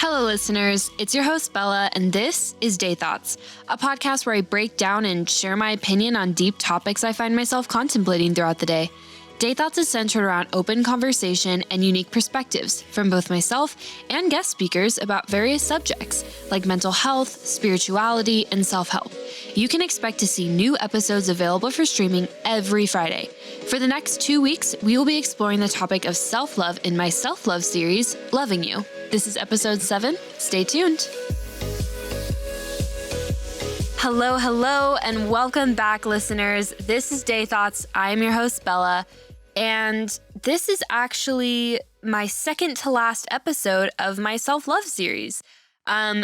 Hello, listeners. It's your host, Bella, and this is Day Thoughts, a podcast where I break down and share my opinion on deep topics I find myself contemplating throughout the day. Day Thoughts is centered around open conversation and unique perspectives from both myself and guest speakers about various subjects like mental health, spirituality, and self-help. You can expect to see new episodes available for streaming every Friday. For the next 2 weeks, we will be exploring the topic of self-love in my self-love series, Loving You. This is episode 7. Stay tuned. Hello, and welcome back, listeners. This is Day Thoughts. I'm your host, Bella, and this is actually my second to last episode of my self-love series.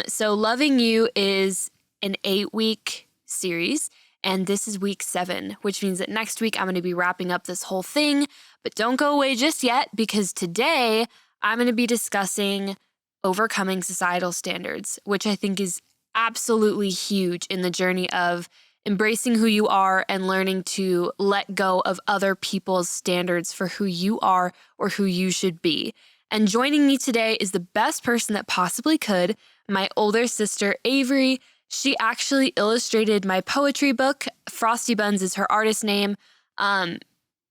So Loving You is an 8-week series, and this is week 7, which means that next week I'm going to be wrapping up this whole thing, but don't go away just yet, because today I'm going to be discussing overcoming societal standards, which I think is absolutely huge in the journey of embracing who you are and learning to let go of other people's standards for who you are or who you should be. And joining me today is the best person that possibly could, my older sister, Avery. She actually illustrated my poetry book. Frosty Buns is her artist name.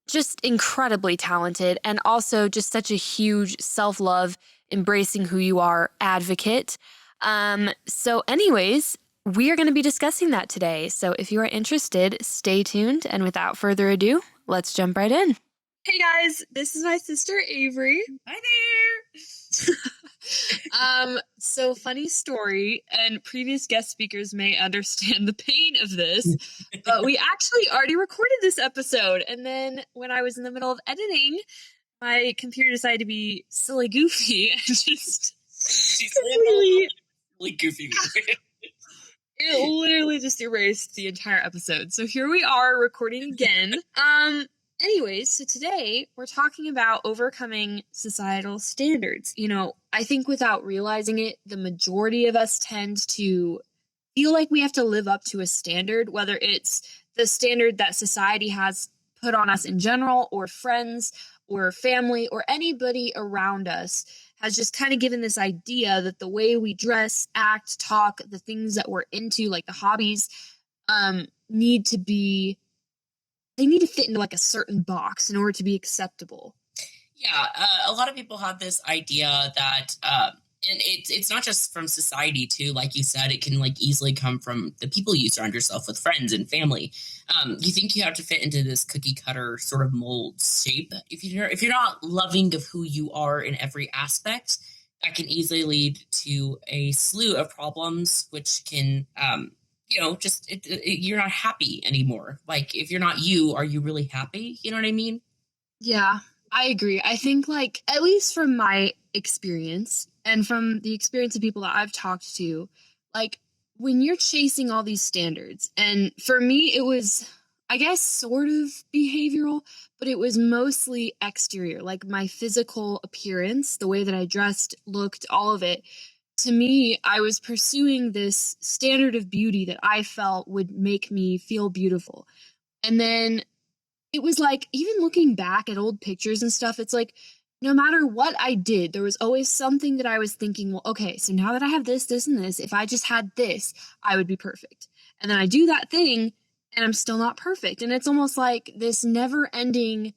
Just incredibly talented, and also just such a huge self-love, embracing who you are advocate. So anyways, we are going to be discussing that today. So if you are interested, stay tuned. And without further ado, let's jump right in. Hey guys, this is my sister Avery. Hi there. So funny story, and previous guest speakers may understand the pain of this, but we actually already recorded this episode. And then when I was in the middle of editing, my computer decided to be silly goofy and just Really goofy. it literally just erased the entire episode. So here we are recording again. Anyways, so today we're talking about overcoming societal standards. You know, I think without realizing it, the majority of us tend to feel like we have to live up to a standard, whether it's the standard that society has put on us in general, or friends, or family, or anybody around us has just kind of given this idea that the way we dress, act, talk, the things that we're into, like the hobbies, need to fit into like a certain box in order to be acceptable. Yeah, a lot of people have this idea that, and it's not just from society too. Like you said, it can like easily come from the people you surround yourself with, friends and family. You think you have to fit into this cookie cutter sort of mold shape. If you're not loving of who you are in every aspect, that can easily lead to a slew of problems, which can, you're not happy anymore. Like, if you're not you, are you really happy? You know what I mean? Yeah, I agree. I think, like, at least from my experience and from the experience of people that I've talked to, like, when you're chasing all these standards, and for me, it was, I guess, sort of behavioral, but it was mostly exterior, like my physical appearance, the way that I dressed, looked, all of it. To me, I was pursuing this standard of beauty that I felt would make me feel beautiful. And then it was like, even looking back at old pictures and stuff, it's like, no matter what I did, there was always something that I was thinking, well, okay, so now that I have this, this, and this, if I just had this, I would be perfect. And then I do that thing, and I'm still not perfect. And it's almost like this never-ending,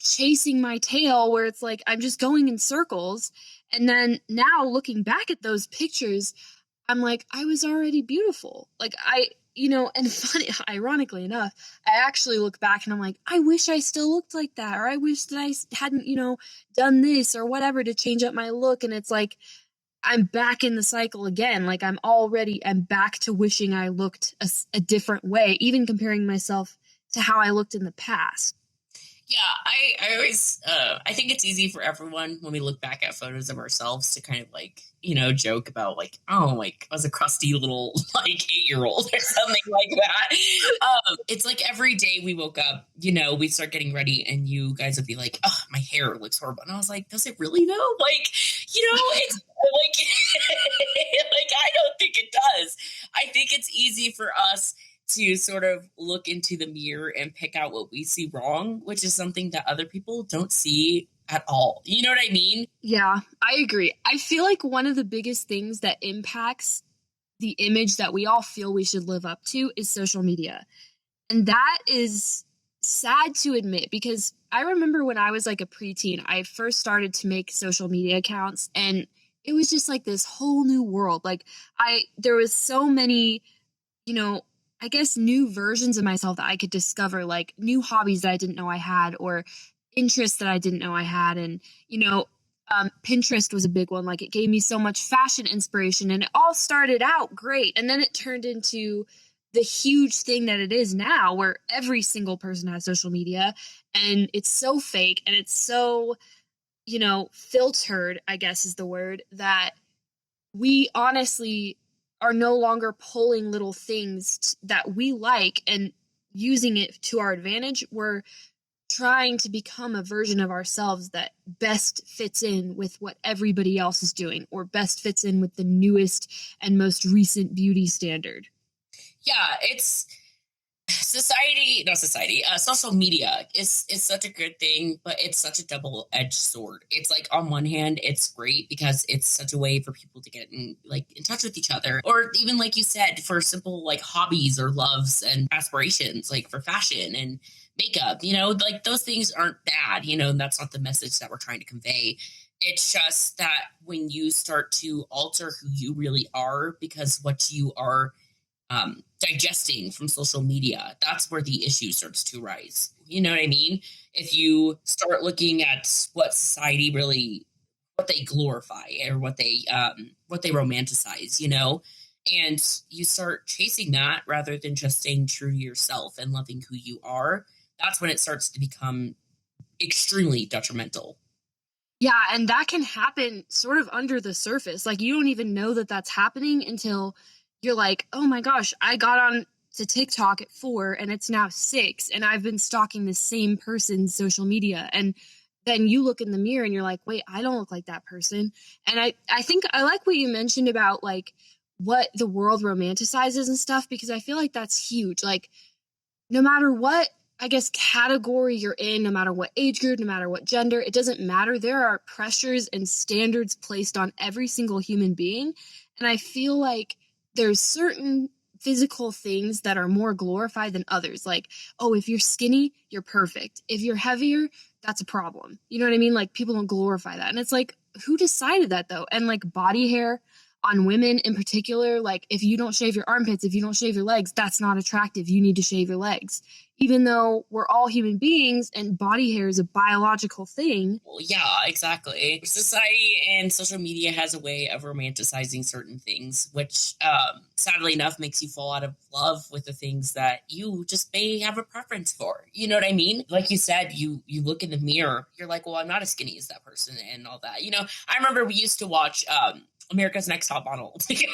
chasing my tail, where it's like I'm just going in circles. And then now looking back at those pictures, I'm like, I was already beautiful. Like and funny, ironically enough, I actually look back and I'm like, I wish I still looked like that, or I wish that I hadn't, done this or whatever to change up my look. And it's like, I'm back in the cycle again. Like I'm back to wishing I looked a different way, even comparing myself to how I looked in the past. Yeah, I always, I think it's easy for everyone when we look back at photos of ourselves to kind of like, joke about like, oh, like I was a crusty little like 8-year-old or something like that. It's like every day we woke up, we'd start getting ready and you guys would be like, oh, my hair looks horrible. And I was like, does it really though? Like, it's like, like, I don't think it does. I think it's easy for us to sort of look into the mirror and pick out what we see wrong, which is something that other people don't see at all. You know what I mean? Yeah, I agree. I feel like one of the biggest things that impacts the image that we all feel we should live up to is social media. And that is sad to admit because I remember when I was like a preteen, I first started to make social media accounts and it was just like this whole new world. Like there was so many, you know, I guess new versions of myself that I could discover, like new hobbies that I didn't know I had or interests that I didn't know I had. And, Pinterest was a big one. Like it gave me so much fashion inspiration and it all started out great. And then it turned into the huge thing that it is now where every single person has social media and it's so fake and it's so, filtered, I guess is the word, that we honestly are no longer pulling little things that we like and using it to our advantage. We're trying to become a version of ourselves that best fits in with what everybody else is doing or best fits in with the newest and most recent beauty standard. Yeah, it's social media is such a good thing, but it's such a double-edged sword. It's like on one hand it's great because it's such a way for people to get in touch with each other, or even like you said, for simple like hobbies or loves and aspirations, like for fashion and makeup, like those things aren't bad, and that's not the message that we're trying to convey. It's just that when you start to alter who you really are because what you are digesting from social media, that's where the issue starts to rise. You know what I mean? If you start looking at what society really, what they glorify or what they romanticize, and you start chasing that rather than just staying true to yourself and loving who you are, that's when it starts to become extremely detrimental. Yeah, and that can happen sort of under the surface. Like you don't even know that that's happening until you're like, "Oh my gosh, I got on to TikTok at 4 and it's now 6 and I've been stalking the same person's social media." And then you look in the mirror and you're like, "Wait, I don't look like that person." And I think I like what you mentioned about like what the world romanticizes and stuff because I feel like that's huge. Like no matter what, I guess, category you're in, no matter what age group, no matter what gender, it doesn't matter. There are pressures and standards placed on every single human being. And I feel like there's certain physical things that are more glorified than others. Like, oh, if you're skinny, you're perfect. If you're heavier, that's a problem. You know what I mean? Like, people don't glorify that. And it's like, who decided that though? And like body hair, on women in particular, like if you don't shave your armpits, if you don't shave your legs, that's not attractive. You need to shave your legs. Even though we're all human beings and body hair is a biological thing. Well, yeah, exactly. Society and social media has a way of romanticizing certain things, which sadly enough makes you fall out of love with the things that you just may have a preference for. You know what I mean? Like you said, you look in the mirror, you're like, well, I'm not as skinny as that person and all that. I remember we used to watch America's Next Top Model together,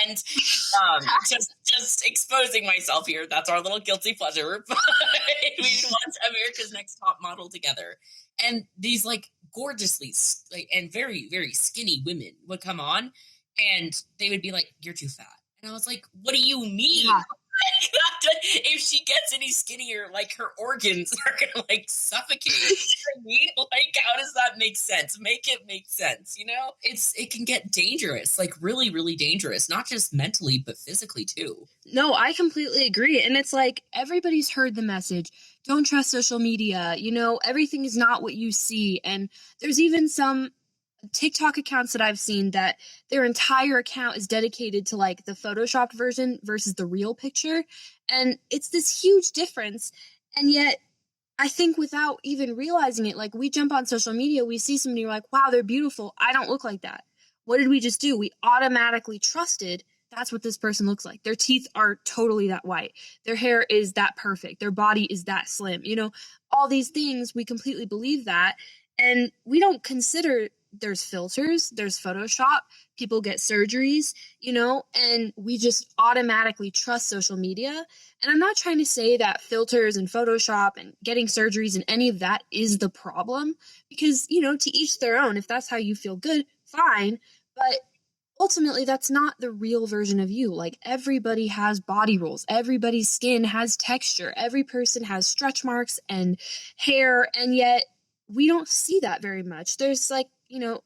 and just exposing myself here. That's our little guilty pleasure. But we would watch America's Next Top Model together, and these like gorgeously and very very skinny women would come on, and they would be like, "You're too fat," and I was like, "What do you mean?" Yeah. If she gets any skinnier, like her organs are gonna like suffocate. You know what I mean? Like, how does that make sense? Make it make sense. It can get dangerous, like really, really dangerous, not just mentally but physically too. No, I completely agree. And it's like everybody's heard the message. Don't trust social media. Everything is not what you see. And there's even some TikTok accounts that I've seen that their entire account is dedicated to like the photoshopped version versus the real picture. And it's this huge difference. And yet, I think without even realizing it, like we jump on social media, we see somebody, we're like, wow, they're beautiful. I don't look like that. What did we just do? We automatically trusted that's what this person looks like. Their teeth are totally that white. Their hair is that perfect. Their body is that slim. All these things, we completely believe that. And we don't consider there's filters, there's Photoshop, people get surgeries, and we just automatically trust social media. And I'm not trying to say that filters and Photoshop and getting surgeries and any of that is the problem because, to each their own. If that's how you feel good, fine. But ultimately that's not the real version of you. Like everybody has body rolls, everybody's skin has texture, every person has stretch marks and hair, and yet we don't see that very much. There's like,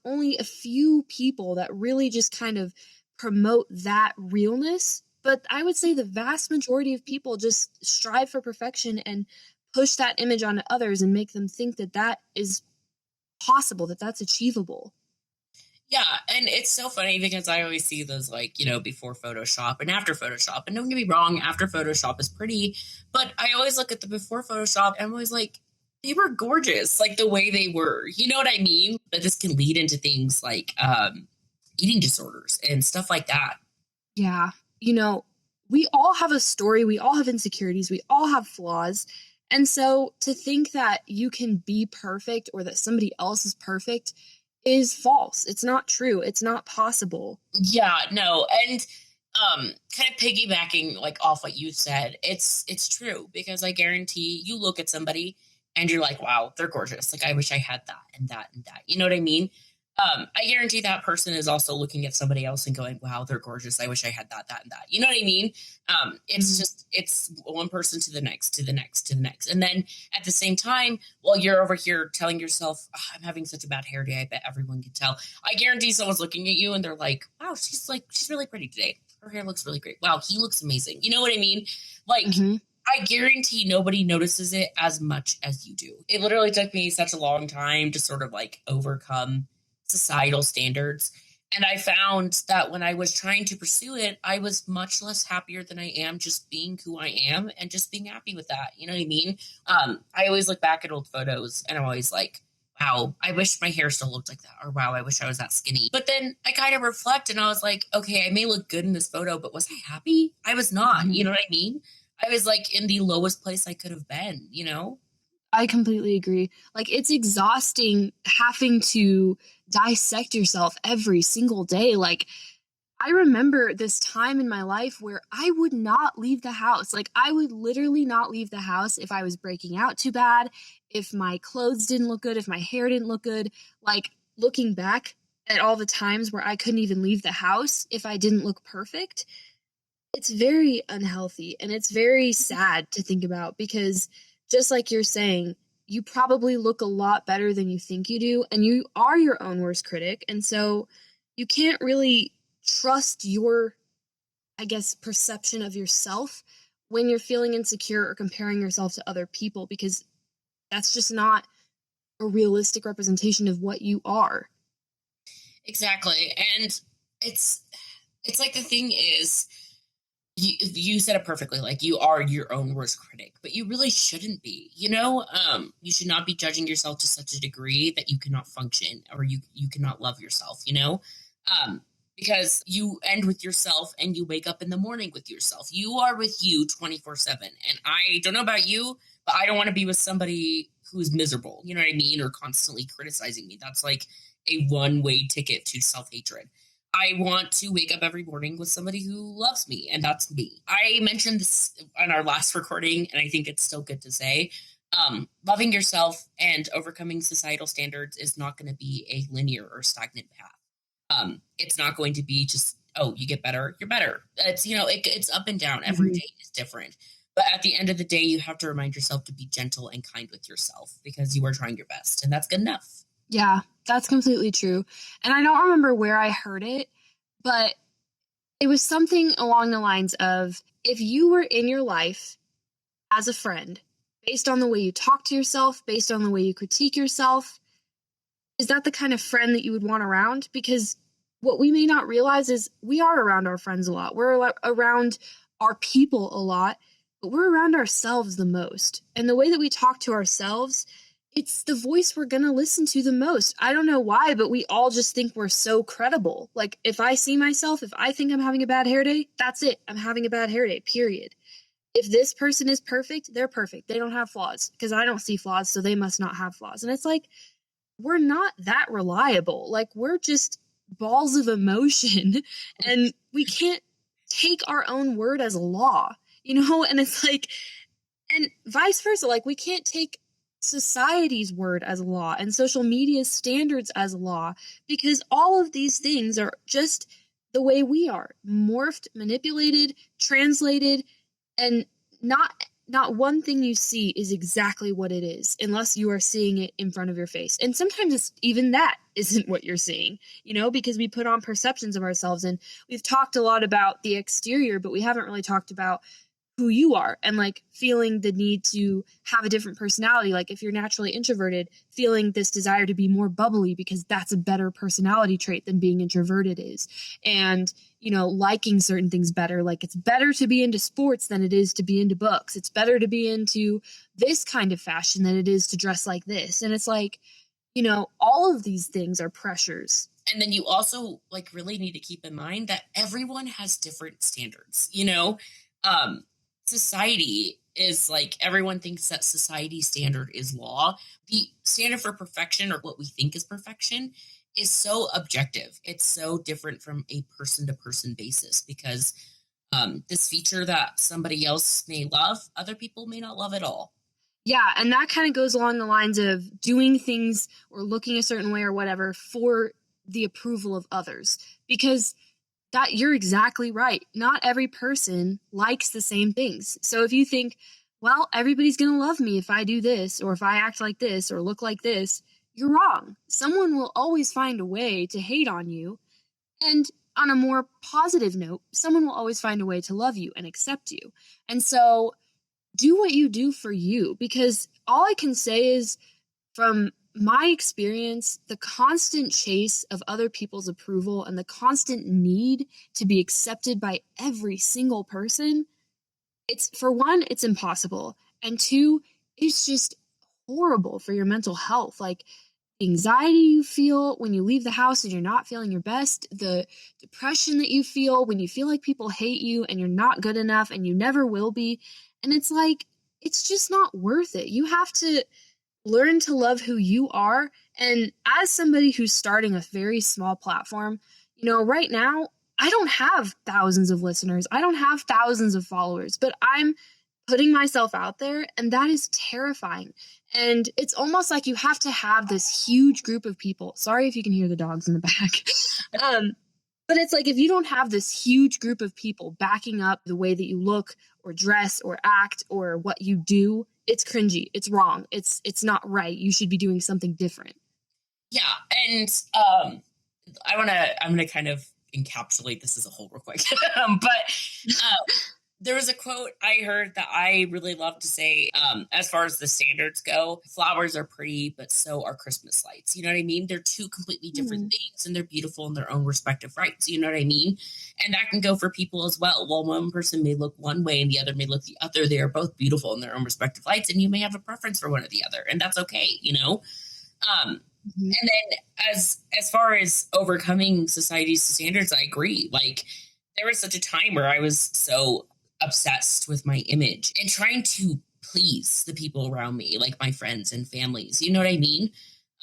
only a few people that really just kind of promote that realness. But I would say the vast majority of people just strive for perfection and push that image onto others and make them think that that is possible, that that's achievable. Yeah, and it's so funny because I always see those like, before Photoshop and after Photoshop. And don't get me wrong, after Photoshop is pretty, but I always look at the before Photoshop and I'm always like, they were gorgeous, like the way they were. You know what I mean? But this can lead into things like eating disorders and stuff like that. Yeah. We all have a story, we all have insecurities, we all have flaws. And so to think that you can be perfect or that somebody else is perfect is false. It's not true. It's not possible. Yeah, no, and kind of piggybacking like off what you said, it's true because I guarantee you look at somebody and you're like, wow, they're gorgeous. Like I wish I had that and that and that. You know what I mean? I guarantee that person is also looking at somebody else and going, wow, they're gorgeous. I wish I had that, that, and that. You know what I mean? It's Mhm. just, it's one person to the next, to the next, to the next. And then at the same time, while you're over here telling yourself, "Oh, I'm having such a bad hair day. I bet everyone can tell." I guarantee someone's looking at you and they're like, wow, she's really pretty today. Her hair looks really great. Wow, he looks amazing. You know what I mean? Like, Mhm. I guarantee nobody notices it as much as you do. It literally took me such a long time to sort of like overcome societal standards. And I found that when I was trying to pursue it, I was much less happier than I am just being who I am and just being happy with that. You know what I mean? I always look back at old photos and I'm always like, wow, I wish my hair still looked like that. Or wow, I wish I was that skinny. But then I kind of reflect and I was like, okay, I may look good in this photo, but was I happy? I was not. You Mhm. know what I mean? I was like in the lowest place I could have been, you know? I completely agree. Like, it's exhausting having to dissect yourself every single day. Like, I remember this time in my life where I would not leave the house. Like, I would literally not leave the house if I was breaking out too bad, if my clothes didn't look good, if my hair didn't look good. Like, looking back at all the times where I couldn't even leave the house if I didn't look perfect, it's very unhealthy and it's very sad to think about because just like you're saying, you probably look a lot better than you think you do, and you are your own worst critic. And so you can't really trust your, I guess, perception of yourself when you're feeling insecure or comparing yourself to other people because that's just not a realistic representation of what you are. Exactly. And it's it's like the thing is you said it perfectly, like you are your own worst critic, but you really shouldn't be, you should not be judging yourself to such a degree that you cannot function or you cannot love yourself, um because you end with yourself and you wake up in the morning with yourself. You are with you 24/7, and I don't know about you, but I don't want to be with somebody who's miserable, you know what I mean, or constantly criticizing me. That's like a one-way ticket to self-hatred. I want to wake up every morning with somebody who loves me, and that's me. I mentioned this on our last recording, and I think it's still good to say. Loving yourself and overcoming societal standards is not going to be a linear or stagnant path. It's not going to be just, oh, you get better, you're better. It's, it's up and down. Every Mhm. day is different. But at the end of the day, you have to remind yourself to be gentle and kind with yourself because you are trying your best, and that's good enough. Yeah, that's completely true. And I don't remember where I heard it, but it was something along the lines of if you were in your life as a friend, based on the way you talk to yourself, based on the way you critique yourself, is that the kind of friend that you would want around? Because what we may not realize is we are around our friends a lot. Around our people a lot, but we're around ourselves the most. And the way that we talk to ourselves, it's the voice we're going to listen to the most. I don't know why, but we all just think we're so credible. Like, if I see myself, if I think I'm having a bad hair day, that's it. I'm having a bad hair day, period. If this person is perfect, they're perfect. They don't have flaws because I don't see flaws, so they must not have flaws. And it's like, we're not that reliable. Like, we're just balls of emotion and we can't take our own word as law, And it's like, and vice versa. Like, we can't take society's word as law and social media standards as law because all of these things are just the way we are, morphed, manipulated, translated, and not one thing you see is exactly what it is unless you are seeing it in front of your face. And sometimes it's even that isn't what you're seeing, because we put on perceptions of ourselves. And we've talked a lot about the exterior, but we haven't really talked about who you are and like feeling the need to have a different personality. Like if you're naturally introverted, feeling this desire to be more bubbly because that's a better personality trait than being introverted is. And, liking certain things better. Like it's better to be into sports than it is to be into books. It's better to be into this kind of fashion than it is to dress like this. And it's like, all of these things are pressures. And then you also like really need to keep in mind that everyone has different standards, society is like everyone thinks that society standard is law. The standard for perfection, or what we think is perfection, is so objective. It's so different from a person to person basis because this feature that somebody else may love, other people may not love at all. Yeah, and that kind of goes along the lines of doing things or looking a certain way or whatever for the approval of others. Because that you're exactly right. Not every person likes the same things. So if you think, well, everybody's going to love me if I do this, or if I act like this, or look like this, you're wrong. Someone will always find a way to hate on you. And on a more positive note, someone will always find a way to love you and accept you. And so do what you do for you, because all I can say is from my experience, the constant chase of other people's approval and the constant need to be accepted by every single person, it's, for one, it's impossible. And two, it's just horrible for your mental health. Like the anxiety you feel when you leave the house and you're not feeling your best, the depression that you feel when you feel like people hate you and you're not good enough and you never will be. And it's like, it's just not worth it. You have to learn to love who you are. And as somebody who's starting a very small platform, right now, I don't have thousands of listeners. I don't have thousands of followers, but I'm putting myself out there, and that is terrifying. And it's almost like you have to have this huge group of people. Sorry if you can hear the dogs in the back. But it's like if you don't have this huge group of people backing up the way that you look or dress or act or what you do, it's cringy. It's wrong. It's not right. You should be doing something different. Yeah, and I'm gonna kind of encapsulate this as a whole real quick. But there was a quote I heard that I really love to say, as far as the standards go, flowers are pretty, but so are Christmas lights. You know what I mean? They're two completely different things, and they're beautiful in their own respective rights. You know what I mean? And that can go for people as well. While one person may look one way and the other may look the other, they are both beautiful in their own respective lights, and you may have a preference for one or the other, and that's okay, And then as far as overcoming society's standards, I agree. Like there was such a time where I was so obsessed with my image and trying to please the people around me, like my friends and families. You know what I mean?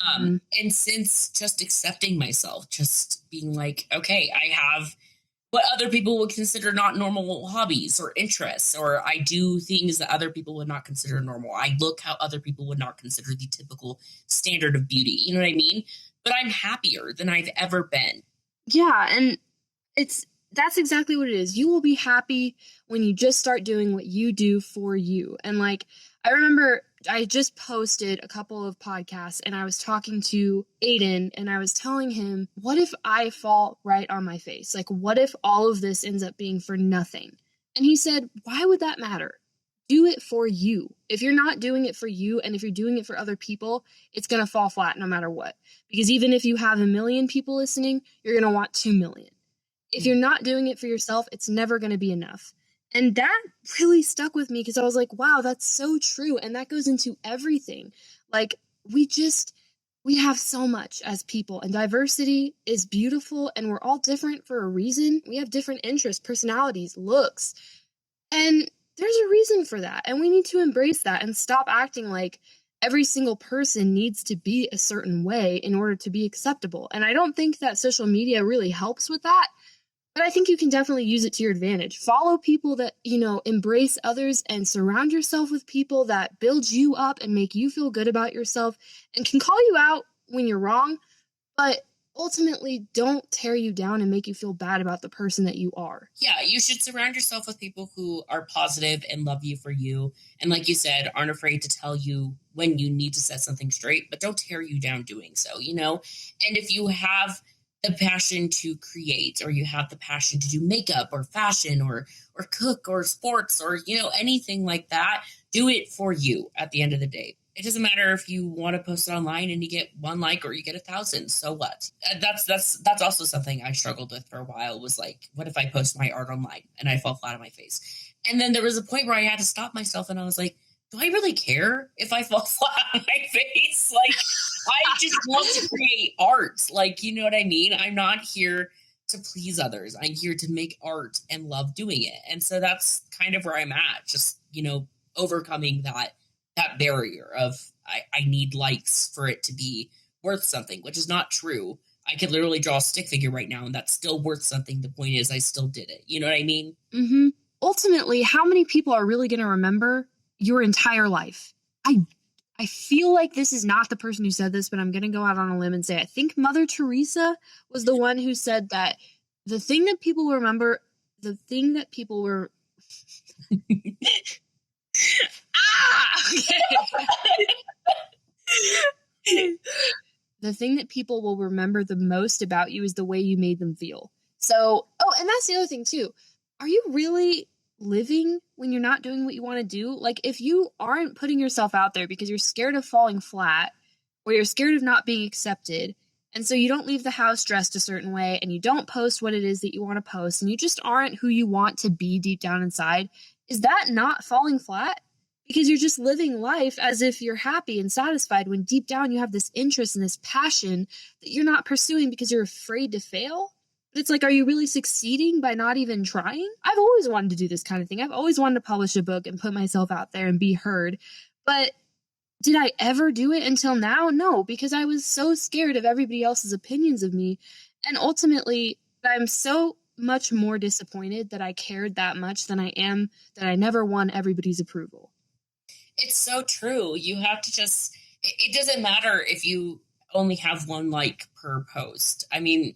And since just accepting myself, just being like, okay, I have what other people would consider not normal hobbies or interests, or I do things that other people would not consider normal. I look how other people would not consider the typical standard of beauty. You know what I mean? But I'm happier than I've ever been. Yeah, and that's exactly what it is. You will be happy when you just start doing what you do for you. And like, I remember I just posted a couple of podcasts and I was talking to Aiden and I was telling him, what if I fall right on my face? Like, what if all of this ends up being for nothing? And he said, why would that matter? Do it for you. If you're not doing it for you and if you're doing it for other people, it's going to fall flat no matter what. Because even if you have 1 million people listening, you're going to want 2 million. If you're not doing it for yourself, it's never going to be enough. And that really stuck with me because I was like, wow, that's so true. And that goes into everything. Like we have so much as people, and diversity is beautiful, and we're all different for a reason. We have different interests, personalities, looks. And there's a reason for that. And we need to embrace that and stop acting like every single person needs to be a certain way in order to be acceptable. And I don't think that social media really helps with that. But I think you can definitely use it to your advantage. Follow people that, embrace others, and surround yourself with people that build you up and make you feel good about yourself and can call you out when you're wrong, but ultimately don't tear you down and make you feel bad about the person that you are. Yeah, you should surround yourself with people who are positive and love you for you. And like you said, aren't afraid to tell you when you need to set something straight, but don't tear you down doing so, you know? And if you have the passion to create, or you have the passion to do makeup or fashion or cook or sports or, you know, anything like that, do it for you at the end of the day. It doesn't matter if you want to post it online and you get one like or you get 1,000. So what? That's also something I struggled with for a while. Was like, what if I post my art online and I fall flat on my face? And then there was a point where I had to stop myself, and I was like, do I really care if I fall flat on my face? Like, I just want to create art. Like, you know what I mean? I'm not here to please others. I'm here to make art and love doing it. And so that's kind of where I'm at. Just, you know, overcoming that barrier of I need likes for it to be worth something, which is not true. I could literally draw a stick figure right now and that's still worth something. The point is I still did it. You know what I mean? Mm-hmm. Ultimately, how many people are really going to remember your entire life? I feel like this is not the person who said this, but I'm going to go out on a limb and say I think Mother Teresa was the one who said that the thing that people remember, the thing that people were okay. The thing that people will remember the most about you is the way you made them feel. So, oh, and that's the other thing too. Are you really living when you're not doing what you want to do? Like, if you aren't putting yourself out there because you're scared of falling flat or you're scared of not being accepted, and so you don't leave the house dressed a certain way and you don't post what it is that you want to post and you just aren't who you want to be deep down inside, is that not falling flat? Because you're just living life as if you're happy and satisfied when deep down you have this interest and this passion that you're not pursuing because you're afraid to fail. But it's like, are you really succeeding by not even trying? I've always wanted to do this kind of thing. I've always wanted to publish a book and put myself out there and be heard. But did I ever do it until now? No, because I was so scared of everybody else's opinions of me. And ultimately, I'm so much more disappointed that I cared that much than I am that I never won everybody's approval. It's so true. You have to just, it doesn't matter if you only have one like per post. I mean,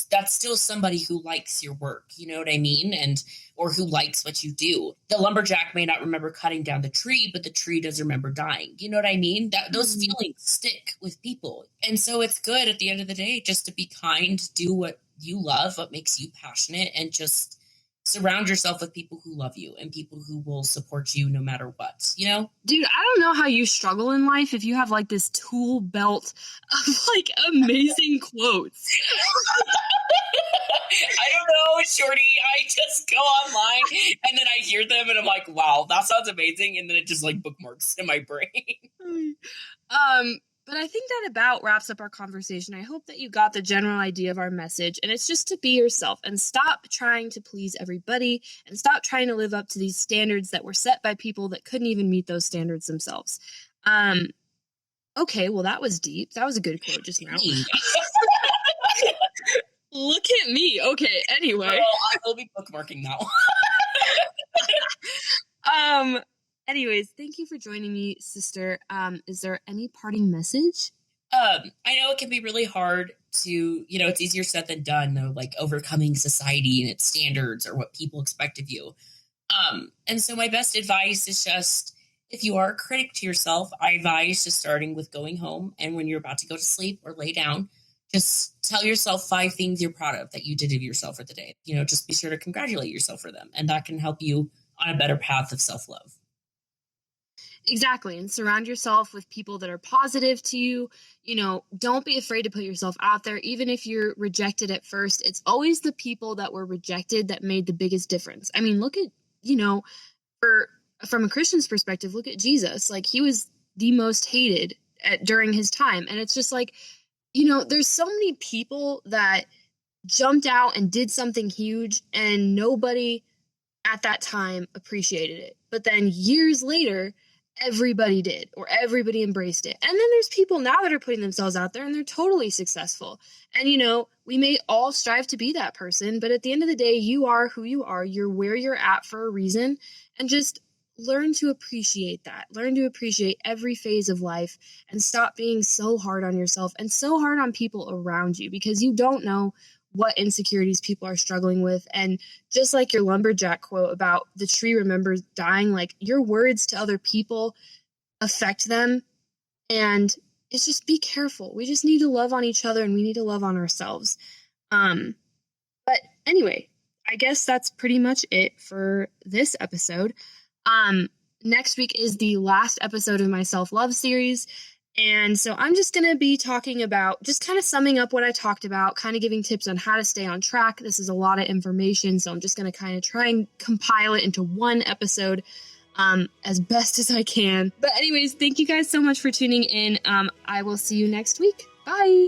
that's still somebody who likes your work, you know what I mean? And, or who likes what you do. The lumberjack may not remember cutting down the tree, but the tree does remember dying. You know what I mean? Those feelings stick with people. And so it's good at the end of the day just to be kind, do what you love, what makes you passionate, and just surround yourself with people who love you and people who will support you no matter what, you know? Dude, I don't know how you struggle in life if you have like this tool belt of like amazing quotes. I don't know, Shorty. I just go online and then I hear them and I'm like, wow, that sounds amazing. And then it just like bookmarks in my brain. But I think that about wraps up our conversation. I hope that you got the general idea of our message, and it's just to be yourself and stop trying to please everybody and stop trying to live up to these standards that were set by people that couldn't even meet those standards themselves. Okay, well, that was deep. That was a good quote just now. Look at me. Okay, anyway. Girl, I will be bookmarking that one. Anyways, thank you for joining me, sister. Is there any parting message? I know it can be really hard to, you know, it's easier said than done, though, like overcoming society and its standards or what people expect of you. And so my best advice is just, if you are a critic to yourself, I advise just starting with going home. And when you're about to go to sleep or lay down, just tell yourself 5 things you're proud of that you did of yourself for the day. You know, just be sure to congratulate yourself for them. And that can help you on a better path of self-love. Exactly. And surround yourself with people that are positive to you. You know, don't be afraid to put yourself out there. Even if you're rejected at first, it's always the people that were rejected that made the biggest difference. I mean, look at, you know, from a Christian's perspective, look at Jesus. Like, he was the most hated during his time. And it's just like, you know, there's so many people that jumped out and did something huge and nobody at that time appreciated it. But then years later, everybody did, or everybody embraced it. And then there's people now that are putting themselves out there and they're totally successful. And, you know, we may all strive to be that person, but at the end of the day, you are who you are. You're where you're at for a reason. And just learn to appreciate that. Learn to appreciate every phase of life and stop being so hard on yourself and so hard on people around you, because you don't know what insecurities people are struggling with. And just like your lumberjack quote about the tree remembers dying, like your words to other people affect them. And it's just, be careful. We just need to love on each other, and we need to love on ourselves. But anyway, I guess that's pretty much it for this episode. Next week is the last episode of my self-love series. And so I'm just going to be talking about, just kind of summing up what I talked about, kind of giving tips on how to stay on track. This is a lot of information, so I'm just going to kind of try and compile it into one episode as best as I can. But anyways, thank you guys so much for tuning in. I will see you next week. Bye.